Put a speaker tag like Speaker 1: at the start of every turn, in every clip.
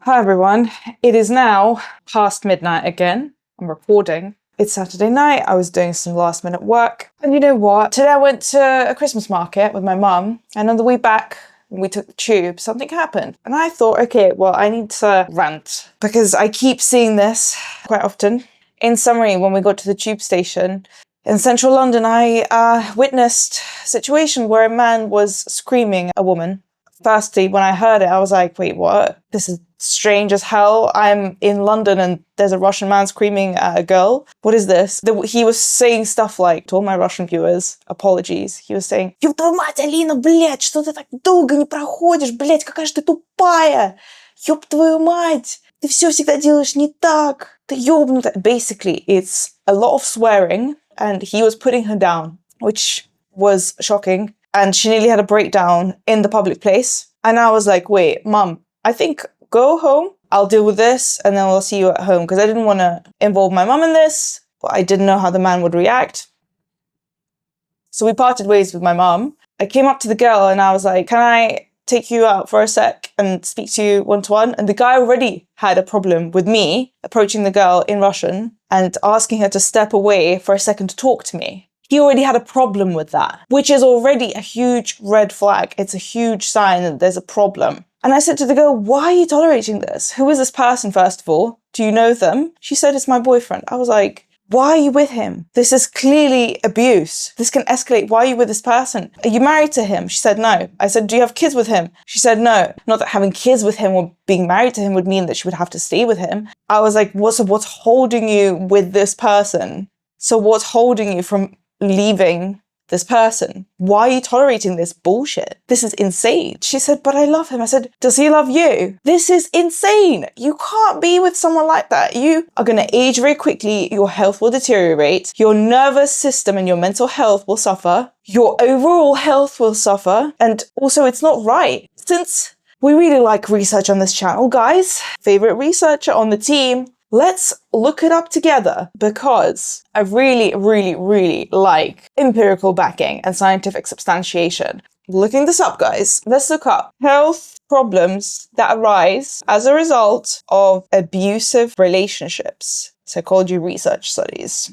Speaker 1: Hi everyone, it is now past midnight again. I'm recording. It's Saturday night, I was doing some last minute work. And you know what? Today I went to a Christmas market with my mum, and on the way back, when we took the tube, something happened. And I thought, okay, well, I need to rant because I keep seeing this quite often. In summary, when we got to the tube station in central London, I witnessed a situation where a man was screaming at a woman. Firstly, when I heard it, I was like, wait, what? This is strange as hell. I'm in London and there's a Russian man screaming at a girl. What is this? He was saying stuff like, to all my Russian viewers, apologies, he was saying, «Ёб твою мать, Алина, блядь, что ты так долго не проходишь, блядь, какая же ты тупая! Ёб твою мать, ты все всегда делаешь не так, ты ёбнутая». Basically, it's a lot of swearing and he was putting her down, which was shocking. And she nearly had a breakdown in the public place. And I was like, wait, Mum, I think go home. I'll deal with this and then we'll see you at home. Because I didn't want to involve my mum in this, but I didn't know how the man would react. So we parted ways with my mum. I came up to the girl and I was like, can I take you out for a sec and speak to you one-to-one? And the guy already had a problem with me approaching the girl in Russian and asking her to step away for a second to talk to me. He already had a problem with that, which is already a huge red flag. It's a huge sign that there's a problem. And I said to the girl, why are you tolerating this? Who is this person, first of all? Do you know them? She said, it's my boyfriend. I was like, why are you with him? This is clearly abuse. This can escalate. Why are you with this person? Are you married to him? She said, no. I said, do you have kids with him? She said, no. Not that having kids with him or being married to him would mean that she would have to stay with him. I was like, what's holding you with this person? So what's holding you from leaving this person? Why are you tolerating this bullshit? This is insane. She said, but I love him. I said, does he love you? This is insane. You can't be with someone like that. You are going to age very quickly. Your health will deteriorate. Your nervous system and your mental health will suffer. Your overall health will suffer. And also, it's not right. Since we really like research on this channel, guys, favorite researcher on the team, let's look it up together because I really, really, really like empirical backing and scientific substantiation. Looking this up, guys, let's look up health problems that arise as a result of abusive relationships. Psychology research studies.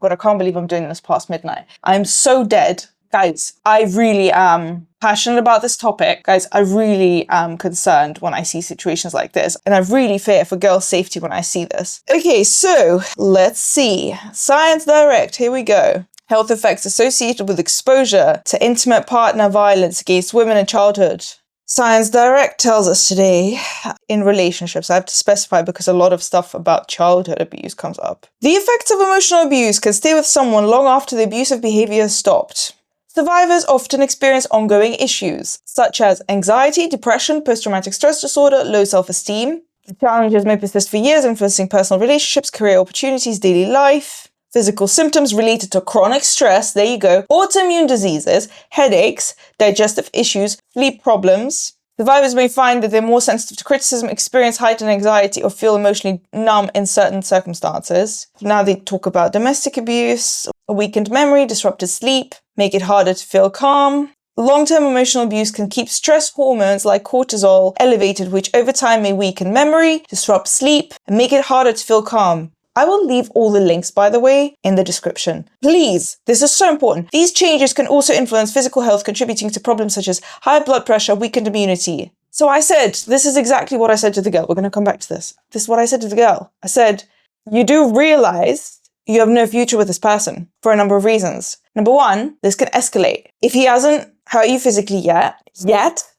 Speaker 1: God, I can't believe I'm doing this past midnight. I'm so dead. Guys, I really am passionate about this topic. Guys, I really am concerned when I see situations like this. And I really fear for girls' safety when I see this. Okay, so let's see. Science Direct, here we go. Health effects associated with exposure to intimate partner violence against women in childhood. Science Direct tells us today, in relationships, I have to specify because a lot of stuff about childhood abuse comes up. The effects of emotional abuse can stay with someone long after the abusive behavior has stopped. Survivors often experience ongoing issues, such as anxiety, depression, post-traumatic stress disorder, low self-esteem. The challenges may persist for years, influencing personal relationships, career opportunities, daily life. Physical symptoms related to chronic stress, there you go, autoimmune diseases, headaches, digestive issues, sleep problems. Survivors may find that they're more sensitive to criticism, experience heightened anxiety, or feel emotionally numb in certain circumstances. Now they talk about domestic abuse, a weakened memory, disrupted sleep, make it harder to feel calm. Long-term emotional abuse can keep stress hormones like cortisol elevated, which over time may weaken memory, disrupt sleep, and make it harder to feel calm. I will leave all the links, by the way, in the description. Please, this is so important. These changes can also influence physical health, contributing to problems such as high blood pressure, weakened immunity. So I said, this is exactly what I said to the girl. We're going to come back to this. This is what I said to the girl. I said, you do realize you have no future with this person for a number of reasons. Number one, this can escalate. If he hasn't hurt you physically yet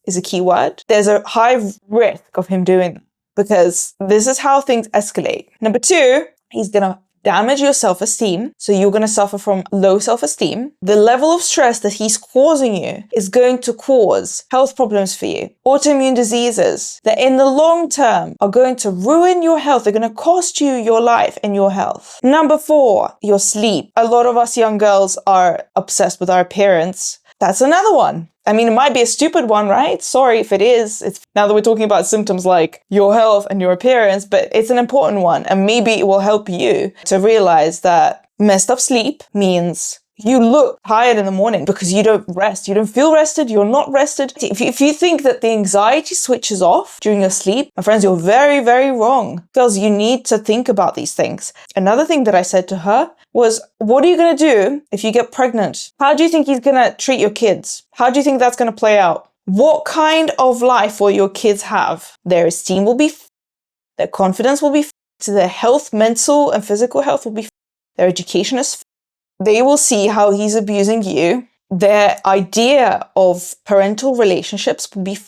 Speaker 1: is a key word, there's a high risk of him doing that because this is how things escalate. Number two, he's going to damage your self-esteem. So you're going to suffer from low self-esteem. The level of stress that he's causing you is going to cause health problems for you. Autoimmune diseases that in the long term are going to ruin your health. They're going to cost you your life and your health. Number four, your sleep. A lot of us young girls are obsessed with our appearance. That's another one. I mean, it might be a stupid one, right? Sorry if it is. It's now that we're talking about symptoms like your health and your appearance, but it's an important one. And maybe it will help you to realize that messed up sleep means You look tired in the morning because you don't rest. You don't feel rested. You're not rested. If you think that the anxiety switches off during your sleep, my friends, you're very, very wrong. Girls, you need to think about these things. Another thing that I said to her was, what are you going to do if you get pregnant? How do you think he's going to treat your kids? How do you think that's going to play out? What kind of life will your kids have? Their esteem will be their confidence will be their health, mental and physical health will be their education is they will see how he's abusing you. Their idea of parental relationships will be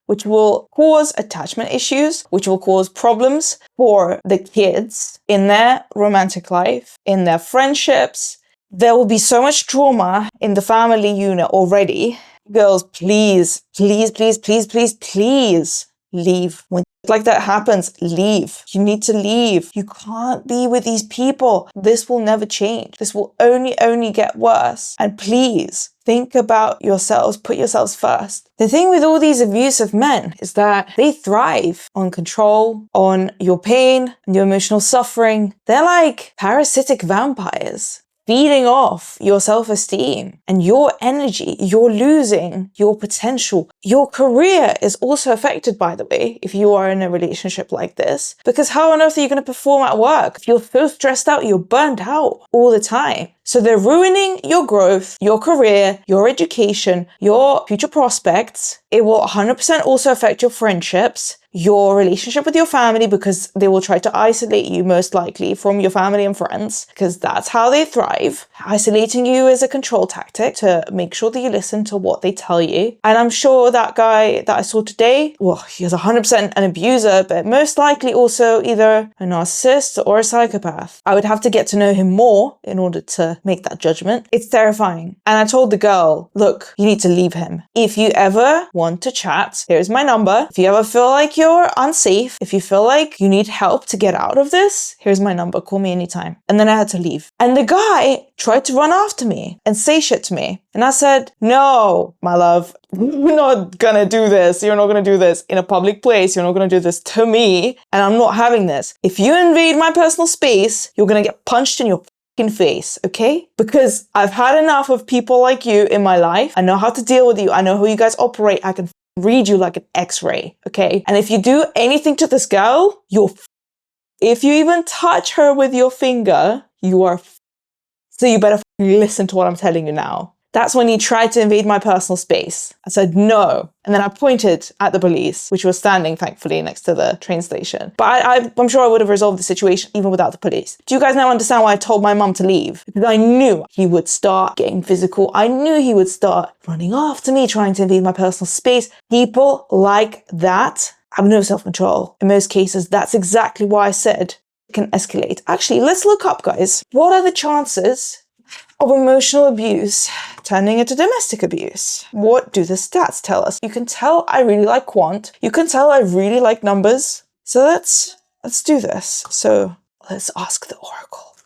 Speaker 1: which will cause attachment issues, which will cause problems for the kids in their romantic life, in their friendships. There will be so much trauma in the family unit already. Girls, please, please, please, please, please, please leave. When like that happens, leave. You need to leave. You can't be with these people. This will never change. This will only get worse. And please think about yourselves. Put yourselves first. The thing with all these abusive men is that they thrive on control, on your pain and your emotional suffering. They're like parasitic vampires, feeding off your self-esteem and your energy. You're losing your potential. Your career is also affected, by the way, if you are in a relationship like this, because how on earth are you going to perform at work? If you're so stressed out, you're burnt out all the time. So they're ruining your growth, your career, your education, your future prospects. It will 100% also affect your friendships, your relationship with your family, because they will try to isolate you most likely from your family and friends, because that's how they thrive. Isolating you is a control tactic to make sure that you listen to what they tell you. And I'm sure that guy that I saw today, well, he was 100% an abuser, but most likely also either a narcissist or a psychopath. I would have to get to know him more in order to make that judgment. It's terrifying. And I told the girl, look, you need to leave him. If you ever want to chat, here's my number. If you ever feel like you're unsafe, if you feel like you need help to get out of this, here's my number. Call me anytime. And then I had to leave. And the guy tried to run after me and say shit to me. And I said, no, my love, you're not gonna do this. You're not gonna do this in a public place. You're not gonna do this to me. And I'm not having this. If you invade my personal space, you're gonna get punched in your face, okay? Because I've had enough of people like you in my life. I know how to deal with you. I know how you guys operate. I can read you like an x-ray, okay? And if you do anything to this girl, if you even touch her with your finger, you are so you better listen to what I'm telling you now. That's when he tried to invade my personal space. I said no. And then I pointed at the police, which was standing, thankfully, next to the train station. But I'm sure I would have resolved the situation even without the police. Do you guys now understand why I told my mum to leave? Because I knew he would start getting physical. I knew he would start running after me, trying to invade my personal space. People like that have no self-control. In most cases, that's exactly why I said it can escalate. Actually, let's look up, guys. What are the chances of emotional abuse turning into domestic abuse? What do the stats tell us? You can tell I really like quant. You can tell I really like numbers. So let's do this. So let's ask the oracle.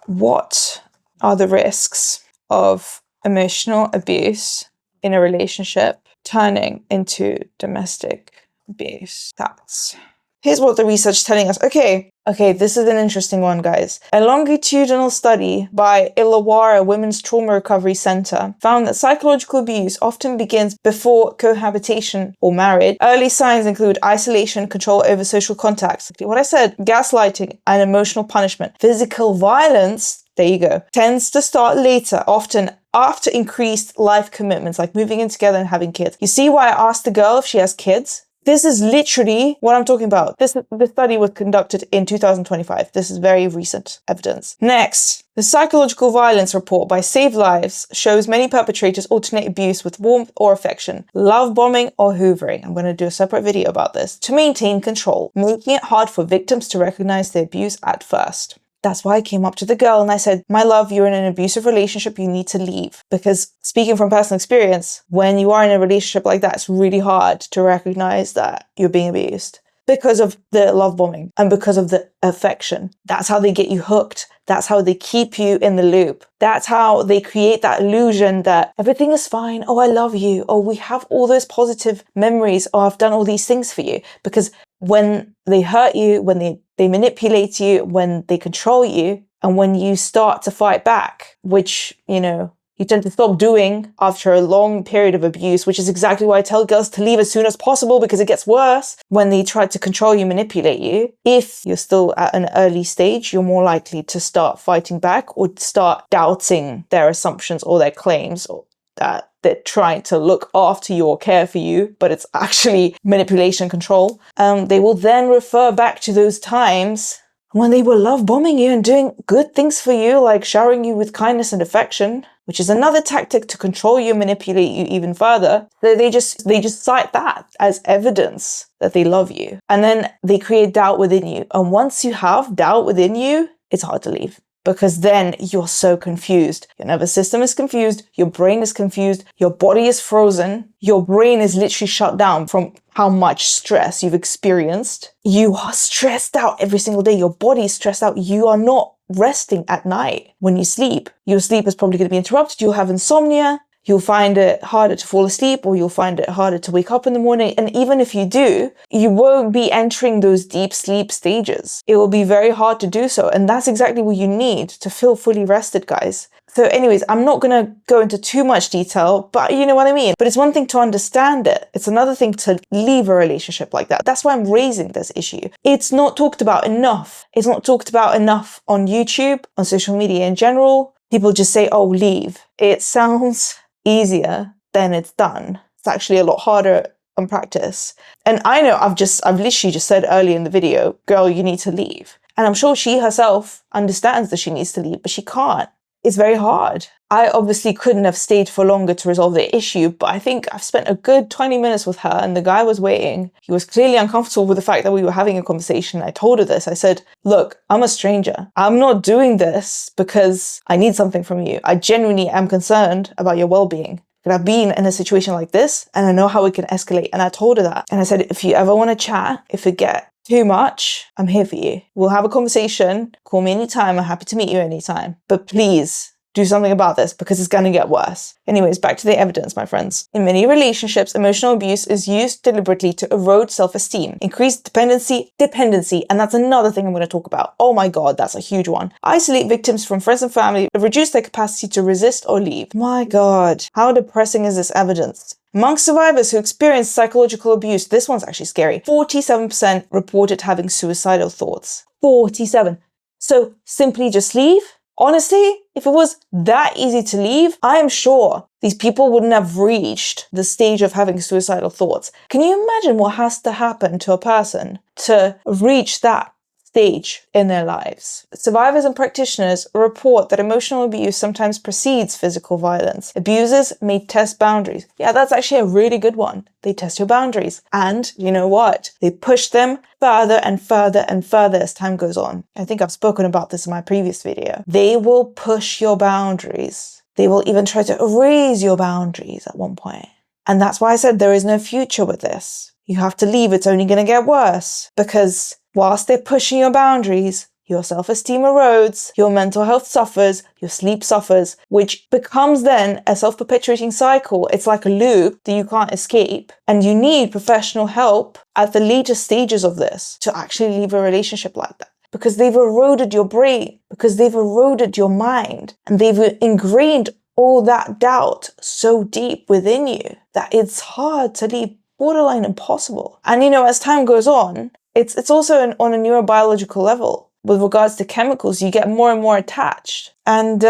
Speaker 1: What are the risks of emotional abuse in a relationship turning into domestic abuse? Stats. Here's what the research is telling us. Okay, this is an interesting one, guys. A longitudinal study by Illawarra Women's Trauma Recovery Center found that psychological abuse often begins before cohabitation or marriage. Early signs include isolation, control over social contacts. What I said, gaslighting and emotional punishment. Physical violence, there you go, tends to start later, often after increased life commitments, like moving in together and having kids. You see why I asked the girl if she has kids? This is literally what I'm talking about. This study was conducted in 2025. This is very recent evidence. Next, the psychological violence report by Save Lives shows many perpetrators alternate abuse with warmth or affection, love bombing or hoovering. I'm going to do a separate video about this to maintain control, making it hard for victims to recognize the abuse at first. That's why I came up to the girl and I said, my love, you're in an abusive relationship. You need to leave. Because speaking from personal experience, when you are in a relationship like that, it's really hard to recognize that you're being abused because of the love bombing and because of the affection. That's how they get you hooked. That's how they keep you in the loop. That's how they create that illusion that everything is fine. Oh, I love you. Oh, we have all those positive memories. Oh, I've done all these things for you. Because when they hurt you, when they manipulate you, when they control you, And when you start to fight back, which, you tend to stop doing after a long period of abuse, which is exactly why I tell girls to leave as soon as possible, because it gets worse when they try to control you, manipulate you. If you're still at an early stage, you're more likely to start fighting back or start doubting their assumptions or their claims, or that they're trying to look after you or care for you, but it's actually manipulation and control. They will then refer back to those times when they were love bombing you and doing good things for you, like showering you with kindness and affection, which is another tactic to control you, manipulate you even further. They just cite that as evidence that they love you. And then they create doubt within you. And once you have doubt within you, it's hard to leave. Because then you're so confused. Your nervous system is confused, your brain is confused, your body is frozen, your brain is literally shut down from how much stress you've experienced. You are stressed out every single day. Your body is stressed out. You are not resting at night when you sleep. Your sleep is probably going to be interrupted. You'll have insomnia. You'll find it harder to fall asleep, or you'll find it harder to wake up in the morning. And even if you do, you won't be entering those deep sleep stages. It will be very hard to do so. And that's exactly what you need to feel fully rested, guys. So anyways, I'm not going to go into too much detail, but you know what I mean. But it's one thing to understand it. It's another thing to leave a relationship like that. That's why I'm raising this issue. It's not talked about enough. It's not talked about enough on YouTube, on social media in general. People just say, oh, leave. It sounds easier than it's done. It's actually a lot harder on practice. And I know I've literally just said earlier in the video, girl, you need to leave. And I'm sure she herself understands that she needs to leave, but she can't. It's very hard. I obviously couldn't have stayed for longer to resolve the issue, but I think I've spent a good 20 minutes with her, and the guy was waiting. He was clearly uncomfortable with the fact that we were having a conversation. I told her this. I said, look, I'm a stranger. I'm not doing this because I need something from you. I genuinely am concerned about your well-being. But I've been in a situation like this, and I know how it can escalate. And I told her that. And I said, if you ever want to chat, if it gets too much, I'm here for you. We'll have a conversation. Call me anytime. I'm happy to meet you anytime. But please do something about this, because it's going to get worse. Anyways, back to the evidence, my friends. In many relationships, emotional abuse is used deliberately to erode self-esteem, increase dependency, and that's another thing I'm going to talk about. Oh my God, that's a huge one. Isolate victims from friends and family, reduce their capacity to resist or leave. My God, how depressing is this evidence? Amongst survivors who experienced psychological abuse, this one's actually scary. 47% reported having suicidal thoughts. 47. So simply just leave? Honestly, if it was that easy to leave, I am sure these people wouldn't have reached the stage of having suicidal thoughts. Can you imagine what has to happen to a person to reach that stage in their lives? Survivors and practitioners report that emotional abuse sometimes precedes physical violence. Abusers may test boundaries. Yeah, that's actually a really good one. They test your boundaries. And you know what? They push them further and further and further as time goes on. I think I've spoken about this in my previous video. They will push your boundaries. They will even try to erase your boundaries at one point. And that's why I said there is no future with this. You have to leave. It's only going to get worse, because whilst they're pushing your boundaries, your self-esteem erodes, your mental health suffers, your sleep suffers, which becomes then a self-perpetuating cycle. It's like a loop that you can't escape. And you need professional help at the later stages of this to actually leave a relationship like that. Because they've eroded your brain, because they've eroded your mind, and they've ingrained all that doubt so deep within you that it's hard to leave, borderline impossible. And as time goes on, it's also on a neurobiological level. With regards to chemicals, you get more and more attached. And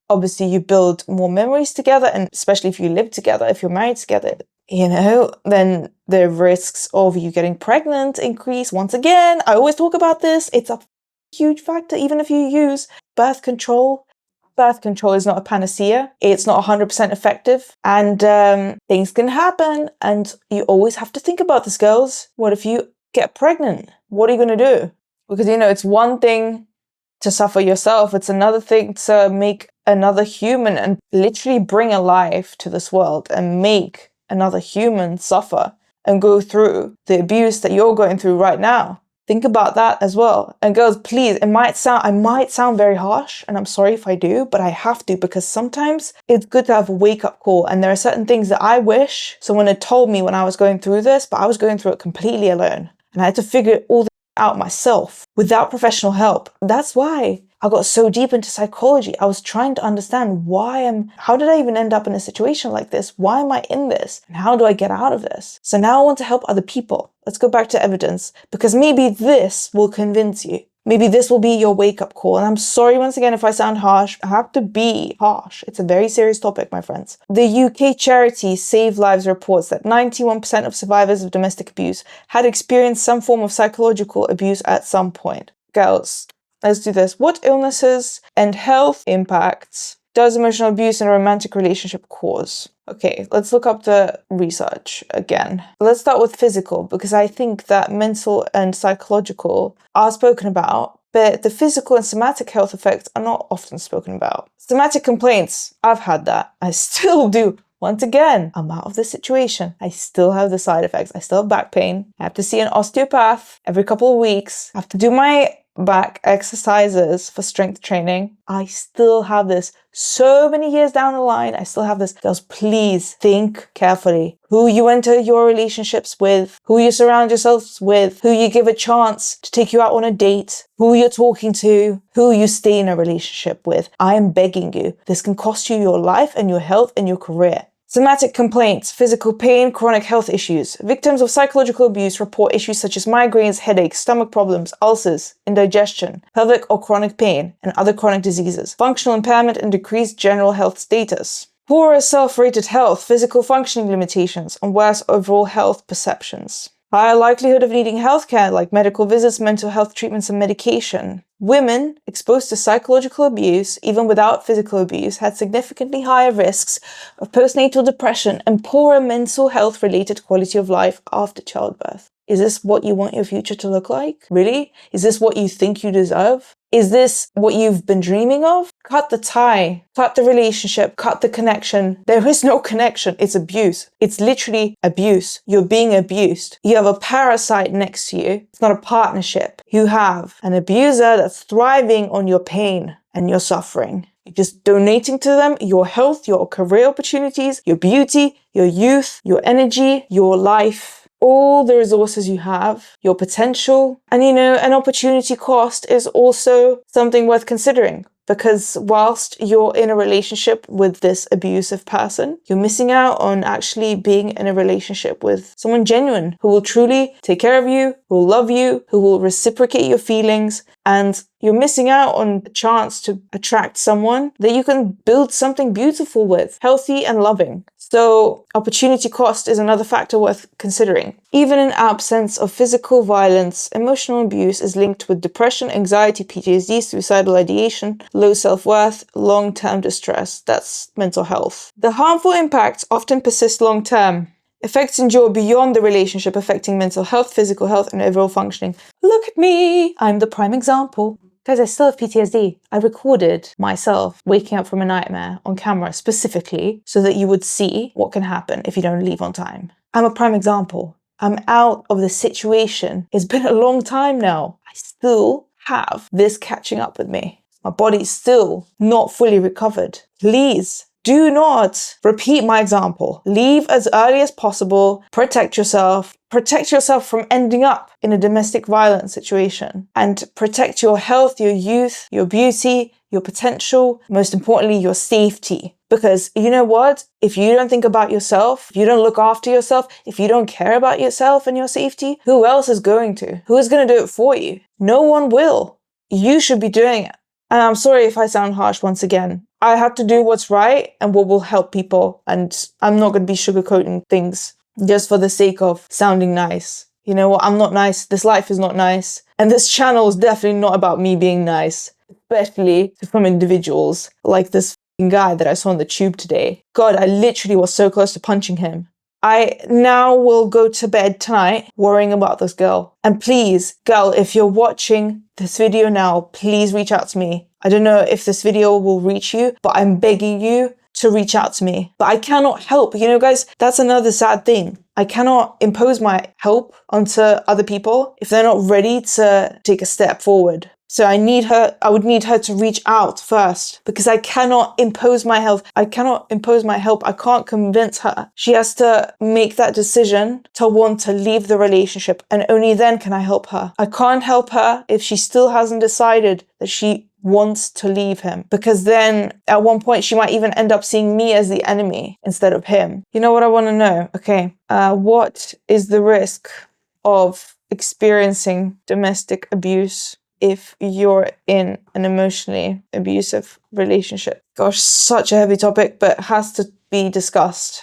Speaker 1: obviously you build more memories together, and especially if you live together, if you're married together, then the risks of you getting pregnant increase. Once again, I always talk about this. It's a huge factor, even if you use birth control. Birth control is not a panacea. It's not 100% effective. And things can happen. And you always have to think about this, girls. What if you get pregnant? What are you going to do? Because, it's one thing to suffer yourself. It's another thing to make another human and literally bring a life to this world and make another human suffer and go through the abuse that you're going through right now. Think about that as well. And girls, please, I might sound very harsh, and I'm sorry if I do, but I have to, because sometimes it's good to have a wake-up call. And there are certain things that I wish someone had told me when I was going through this, but I was going through it completely alone. And I had to figure all this out myself without professional help. That's why I got so deep into psychology. I was trying to understand how did I even end up in a situation like this? Why am I in this? And how do I get out of this? So now I want to help other people. Let's go back to evidence, because maybe this will convince you. Maybe this will be your wake-up call. And I'm sorry once again if I sound harsh. I have to be harsh. It's a very serious topic, my friends. The UK charity Save Lives reports that 91% of survivors of domestic abuse had experienced some form of psychological abuse at some point. Girls, let's do this. What illnesses and health impacts does emotional abuse in a romantic relationship cause? Okay, let's look up the research again. Let's start with physical, because I think that mental and psychological are spoken about, but the physical and somatic health effects are not often spoken about. Somatic complaints, I've had that. I still do. Once again, I'm out of this situation. I still have the side effects. I still have back pain. I have to see an osteopath every couple of weeks. I have to do my back exercises for strength training. I still have this. So many years down the line, I still have this. Girls, please think carefully. Who you enter your relationships with, who you surround yourselves with, who you give a chance to take you out on a date, who you're talking to, who you stay in a relationship with. I am begging you. This can cost you your life and your health and your career. Somatic complaints, physical pain, chronic health issues. Victims of psychological abuse report issues such as migraines, headaches, stomach problems, ulcers, indigestion, pelvic or chronic pain, and other chronic diseases, functional impairment and decreased general health status. Poorer self-rated health, physical functioning limitations, and worse overall health perceptions. Higher likelihood of needing healthcare like medical visits, mental health treatments, and medication. Women exposed to psychological abuse, even without physical abuse, had significantly higher risks of postnatal depression and poorer mental health-related quality of life after childbirth. Is this what you want your future to look like? Really? Is this what you think you deserve? Is this what you've been dreaming of? Cut the tie, cut the relationship, cut the connection. There is no connection. It's abuse. It's literally abuse. You're being abused. You have a parasite next to you. It's not a partnership. You have an abuser that's thriving on your pain and your suffering. You're just donating to them your health, your career opportunities, your beauty, your youth, your energy, your life. All the resources you have, your potential, and an opportunity cost is also something worth considering, because whilst you're in a relationship with this abusive person, you're missing out on actually being in a relationship with someone genuine who will truly take care of you, who will love you, who will reciprocate your feelings, and you're missing out on the chance to attract someone that you can build something beautiful with, healthy and loving. So opportunity cost is another factor worth considering. Even in absence of physical violence, emotional abuse is linked with depression, anxiety, PTSD, suicidal ideation, low self-worth, long-term distress. That's mental health. The harmful impacts often persist long-term. Effects endure beyond the relationship, affecting mental health, physical health, and overall functioning. Look at me! I'm the prime example. Guys, I still have PTSD. I recorded myself waking up from a nightmare on camera specifically so that you would see what can happen if you don't leave on time. I'm a prime example. I'm out of the situation. It's been a long time now. I still have this catching up with me. My body's still not fully recovered. Please do not repeat my example. Leave as early as possible. Protect yourself. Protect yourself from ending up in a domestic violence situation. And protect your health, your youth, your beauty, your potential, most importantly, your safety. Because you know what? If you don't think about yourself, if you don't look after yourself, if you don't care about yourself and your safety, who else is going to? Who is going to do it for you? No one will. You should be doing it. And I'm sorry if I sound harsh once again. I have to do what's right and what will help people. And I'm not going to be sugarcoating things just for the sake of sounding nice. You know what? I'm not nice. This life is not nice. And this channel is definitely not about me being nice, especially from individuals like this guy that I saw on the tube today. God, I literally was so close to punching him. I now will go to bed tonight worrying about this girl. And please, girl, if you're watching this video now, please reach out to me. I don't know if this video will reach you, but I'm begging you to reach out to me. But I cannot help. You know, guys, that's another sad thing. I cannot impose my help onto other people if they're not ready to take a step forward. So I would need her to reach out first, because I cannot impose my help. I can't convince her. She has to make that decision to want to leave the relationship, and only then can I help her. I can't help her if she still hasn't decided that she wants to leave him, because then at one point she might even end up seeing me as the enemy instead of him. You know what I want to know? Okay. What is the risk of experiencing domestic abuse if you're in an emotionally abusive relationship? Gosh, such a heavy topic, but has to be discussed.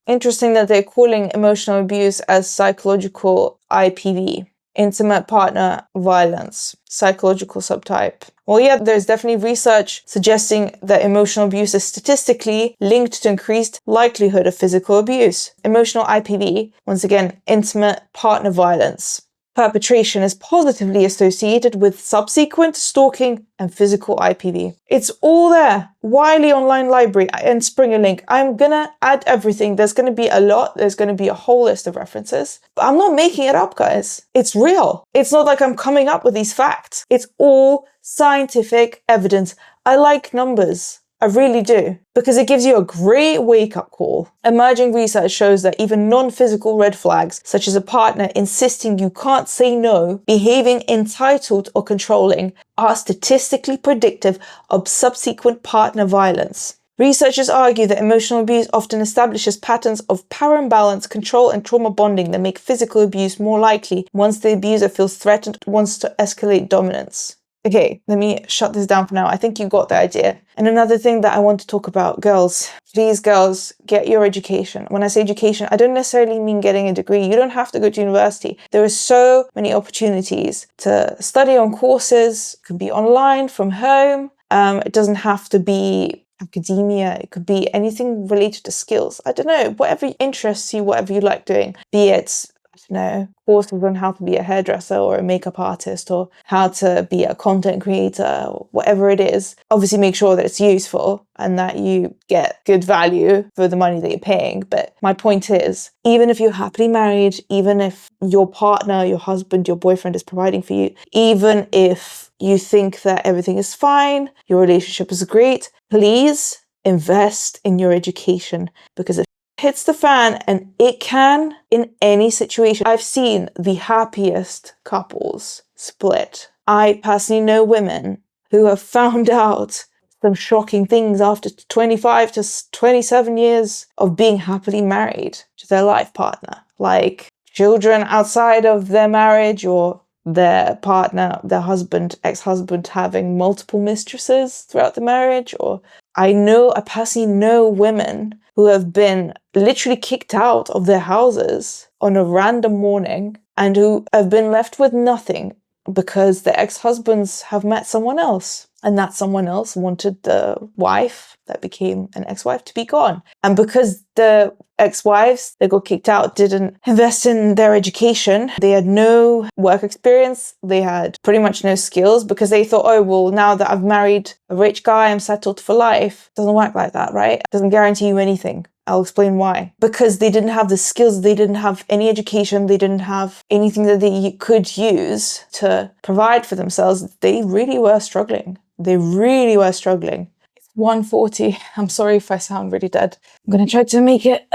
Speaker 1: Interesting that they're calling emotional abuse as psychological IPV, intimate partner violence, psychological subtype. Well, yeah, there's definitely research suggesting that emotional abuse is statistically linked to increased likelihood of physical abuse. Emotional IPV, once again, intimate partner violence. Perpetration is positively associated with subsequent stalking and physical IPV. It's all there. Wiley Online Library and Springer Link. I'm gonna add everything. There's gonna be a lot. There's gonna be a whole list of references. But I'm not making it up, guys. It's real. It's not like I'm coming up with these facts. It's all scientific evidence. I like numbers. I really do, because it gives you a great wake-up call. Emerging research shows that even non-physical red flags, such as a partner insisting you can't say no, behaving entitled or controlling, are statistically predictive of subsequent partner violence. Researchers argue that emotional abuse often establishes patterns of power imbalance, control, and trauma bonding that make physical abuse more likely once the abuser feels threatened, wants to escalate dominance. Okay, let me shut this down for now. I think you got the idea. And another thing that I want to talk about, girls. Please, girls, get your education. When I say education, I don't necessarily mean getting a degree. You don't have to go to university. There are so many opportunities to study on courses. It could be online, from home. It doesn't have to be academia. It could be anything related to skills. I don't know, whatever interests you, whatever you like doing. Be it, I don't know, courses on how to be a hairdresser or a makeup artist or how to be a content creator or whatever it is. Obviously make sure that it's useful and that you get good value for the money that you're paying. But my point is, even if you're happily married, even if your partner, your husband, your boyfriend is providing for you, even if you think that everything is fine, your relationship is great, please invest in your education, because if hits the fan, and it can in any situation. I've seen the happiest couples split. I personally know women who have found out some shocking things after 25 to 27 years of being happily married to their life partner, like children outside of their marriage, or their partner, their husband, ex-husband having multiple mistresses throughout the marriage. Or I personally know women who have been literally kicked out of their houses on a random morning and who have been left with nothing because their ex-husbands have met someone else. And that someone else wanted the wife that became an ex-wife to be gone. And because the ex-wives that got kicked out didn't invest in their education, they had no work experience, they had pretty much no skills, because they thought, oh, well, now that I've married a rich guy, I'm settled for life. It doesn't work like that, right? It doesn't guarantee you anything. I'll explain why. Because they didn't have the skills, they didn't have any education, they didn't have anything that they could use to provide for themselves. They really were struggling. They really were struggling. It's 1:40. I'm sorry if I sound really dead. I'm going to try to make it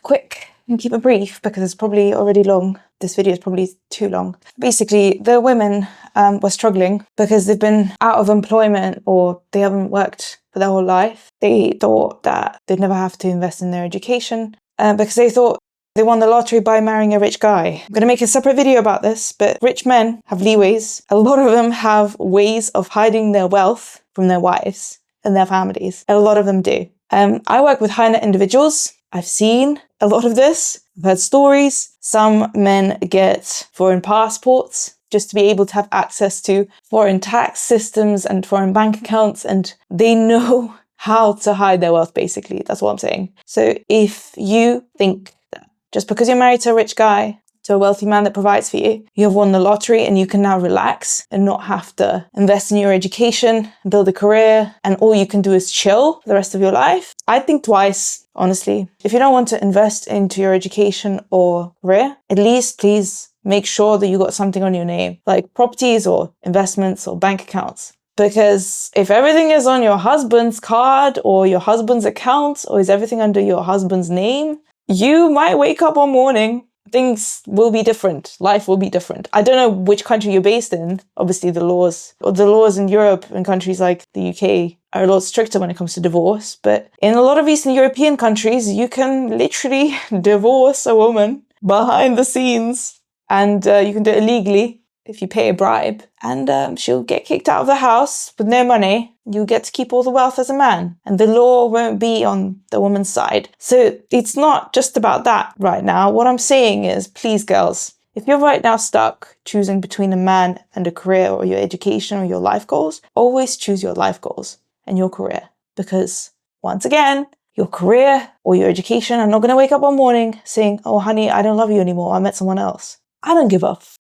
Speaker 1: quick and keep it brief, because it's probably already long. This video is probably too long. Basically, the women were struggling because they've been out of employment or they haven't worked for their whole life. They thought that they'd never have to invest in their education because they thought they won the lottery by marrying a rich guy. I'm going to make a separate video about this, but rich men have leeways. A lot of them have ways of hiding their wealth from their wives and their families. A lot of them do. I work with high net individuals. I've seen a lot of this. I've heard stories. Some men get foreign passports just to be able to have access to foreign tax systems and foreign bank accounts, and they know how to hide their wealth, basically. That's what I'm saying. So if you think that just because you're married to a rich guy, to a wealthy man that provides for you, you have won the lottery and you can now relax and not have to invest in your education, build a career, and all you can do is chill for the rest of your life, I'd think twice, honestly. If you don't want to invest into your education or career, at least please make sure that you got something on your name, like properties or investments or bank accounts. Because if everything is on your husband's card or your husband's account, or is everything under your husband's name, you might wake up one morning things will be different. Life will be different. I don't know which country you're based in. Obviously, the laws in Europe and countries like the UK are a lot stricter when it comes to divorce. But in a lot of Eastern European countries, you can literally divorce a woman behind the scenes, and you can do it illegally if you pay a bribe, and she'll get kicked out of the house with no money. You'll get to keep all the wealth as a man, and the law won't be on the woman's side. So it's not just about that right now. What I'm saying is, please, girls, if you're right now stuck choosing between a man and a career, or your education or your life goals, always choose your life goals and your career. Because once again, your career or your education are not going to wake up one morning saying, oh, honey, I don't love you anymore. I met someone else. I don't give a f.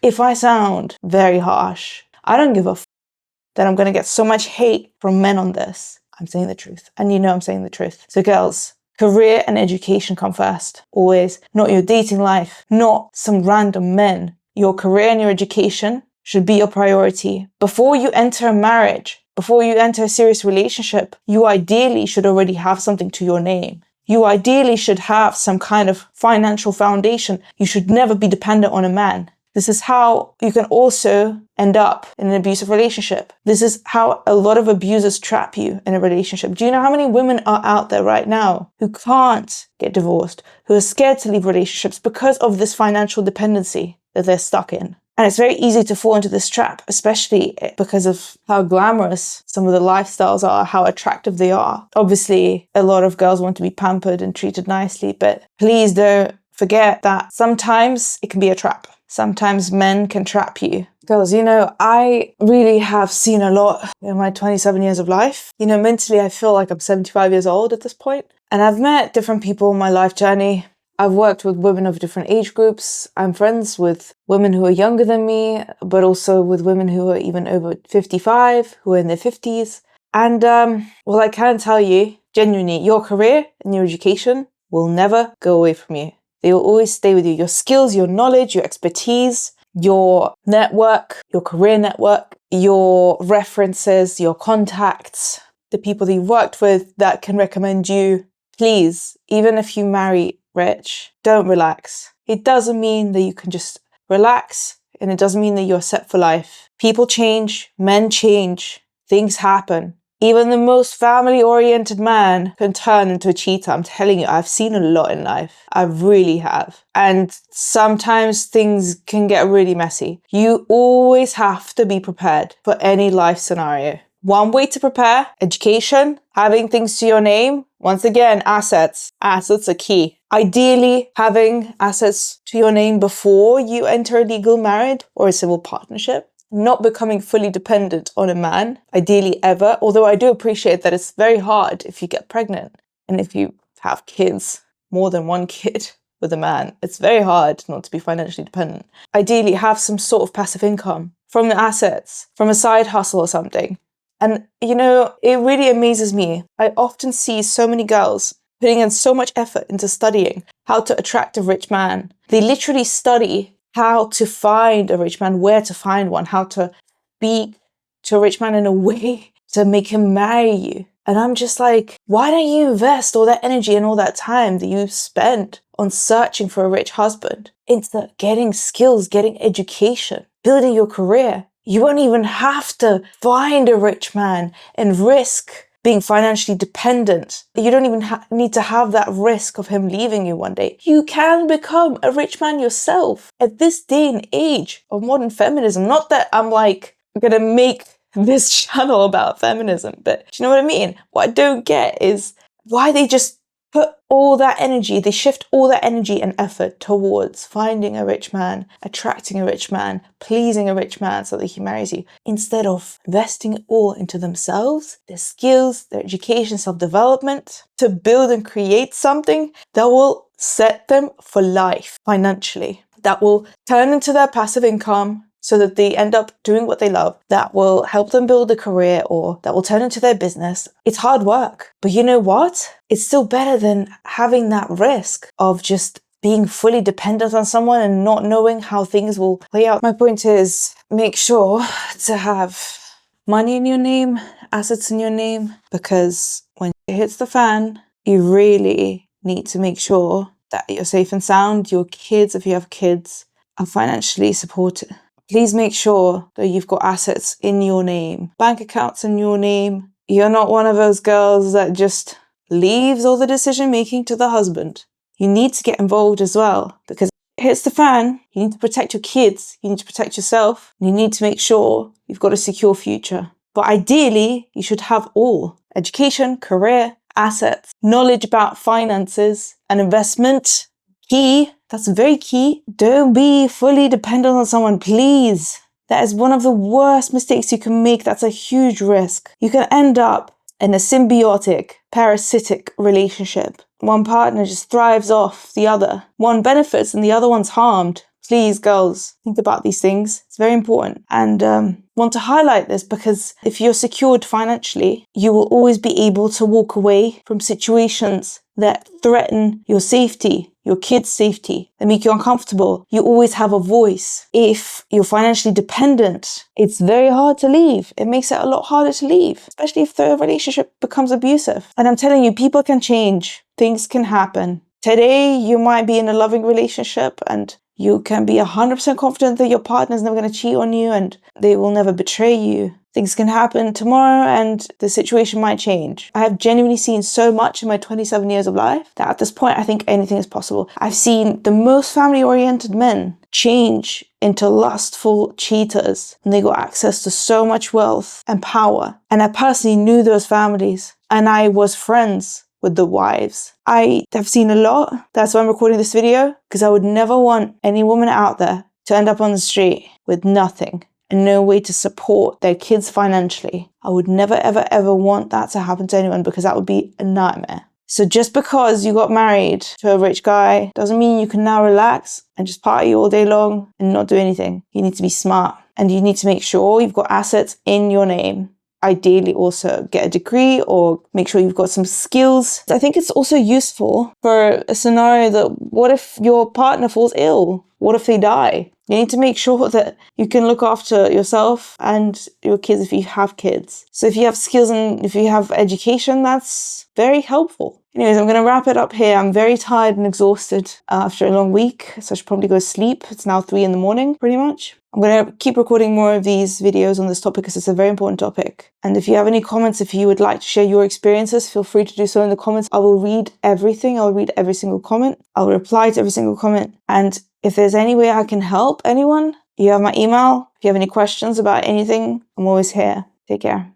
Speaker 1: If I sound very harsh, I don't give a f that I'm going to get so much hate from men on this. I'm saying the truth. And you know I'm saying the truth. So girls, career and education come first. Always. Not your dating life. Not some random men. Your career and your education should be your priority. Before you enter a marriage, before you enter a serious relationship, you ideally should already have something to your name. You ideally should have some kind of financial foundation. You should never be dependent on a man. This is how you can also end up in an abusive relationship. This is how a lot of abusers trap you in a relationship. Do you know how many women are out there right now who can't get divorced, who are scared to leave relationships because of this financial dependency that they're stuck in? And it's very easy to fall into this trap, especially because of how glamorous some of the lifestyles are, how attractive they are. Obviously, a lot of girls want to be pampered and treated nicely, but please don't forget that sometimes it can be a trap. Sometimes men can trap you. Girls, you know, I really have seen a lot in my 27 years of life. You know, mentally, I feel like I'm 75 years old at this point. And I've met different people in my life journey. I've worked with women of different age groups. I'm friends with women who are younger than me, but also with women who are even over 55, who are in their 50s. And, well, I can tell you, genuinely, your career and your education will never go away from you. They will always stay with you. Your skills, your knowledge, your expertise, your network, your career network, your references, your contacts, the people that you've worked with that can recommend you. Please, even if you marry rich, don't relax. It doesn't mean that you can just relax, and it doesn't mean that you're set for life. People change, men change, things happen. Even the most family-oriented man can turn into a cheater. I'm telling you, I've seen a lot in life. I really have. And sometimes things can get really messy. You always have to be prepared for any life scenario. One way to prepare, education, having things to your name. Once again, assets. Assets are key. Ideally, having assets to your name before you enter a legal marriage or a civil partnership. Not becoming fully dependent on a man, ideally ever, although I do appreciate that it's very hard if you get pregnant and if you have kids, more than one kid with a man. It's very hard not to be financially dependent. Ideally, have some sort of passive income from the assets, from a side hustle or something. And, you know, it really amazes me. I often see so many girls putting in so much effort into studying how to attract a rich man. They literally study how to find a rich man, where to find one, how to speak to a rich man in a way to make him marry you. And I'm just like, why don't you invest all that energy and all that time that you spent on searching for a rich husband into getting skills, getting education, building your career? You won't even have to find a rich man and risk being financially dependent. You don't even need to have that risk of him leaving you one day. You can become a rich man yourself at this day and age of modern feminism. Not that I'm like gonna make this channel about feminism, but do you know what I mean? What I don't get is why they just put all that energy, they shift all that energy and effort towards finding a rich man, attracting a rich man, pleasing a rich man so that he marries you, instead of investing it all into themselves, their skills, their education, self-development, to build and create something that will set them for life financially, that will turn into their passive income so that they end up doing what they love, that will help them build a career or that will turn into their business. It's hard work. But you know what? It's still better than having that risk of just being fully dependent on someone and not knowing how things will play out. My point is, make sure to have money in your name, assets in your name, because when it hits the fan, you really need to make sure that you're safe and sound, your kids, if you have kids, are financially supported. Please make sure that you've got assets in your name, bank accounts in your name. You're not one of those girls that just leaves all the decision making to the husband. You need to get involved as well, because if it hits the fan, you need to protect your kids, you need to protect yourself, and you need to make sure you've got a secure future. But ideally, you should have all: education, career, assets, knowledge about finances and investment. Key, that's very key. Don't be fully dependent on someone, please. That is one of the worst mistakes you can make. That's a huge risk. You can end up in a symbiotic, parasitic relationship. One partner just thrives off the other. One benefits and the other one's harmed. Please, girls, think about these things. It's very important. And want to highlight this because if you're secured financially, you will always be able to walk away from situations that threaten your safety, your kids' safety, that make you uncomfortable. You always have a voice. If you're financially dependent, it's very hard to leave. It makes it a lot harder to leave, especially if the relationship becomes abusive. And I'm telling you, people can change. Things can happen. Today, you might be in a loving relationship and you can be 100% confident that your partner is never going to cheat on you and they will never betray you. Things can happen tomorrow and the situation might change. I have genuinely seen so much in my 27 years of life that at this point, I think anything is possible. I've seen the most family-oriented men change into lustful cheaters, and they got access to so much wealth and power. And I personally knew those families, and I was friends with the wives. I have seen a lot. That's why I'm recording this video, because I would never want any woman out there to end up on the street with nothing and no way to support their kids financially. I would never, ever, ever want that to happen to anyone, because that would be a nightmare. So just because you got married to a rich guy doesn't mean you can now relax and just party all day long and not do anything. You need to be smart, and you need to make sure you've got assets in your name. Ideally also get a degree or make sure you've got some skills. I think it's also useful for a scenario that what if your partner falls ill? What if they die? You need to make sure that you can look after yourself and your kids if you have kids. So if you have skills and if you have education, that's very helpful. Anyways, I'm going to wrap it up here. I'm very tired and exhausted after a long week, so I should probably go sleep. It's now 3 a.m, pretty much. I'm going to keep recording more of these videos on this topic because it's a very important topic. And if you have any comments, if you would like to share your experiences, feel free to do so in the comments. I will read everything. I'll read every single comment. I'll reply to every single comment. And if there's any way I can help anyone, you have my email. If you have any questions about anything, I'm always here. Take care.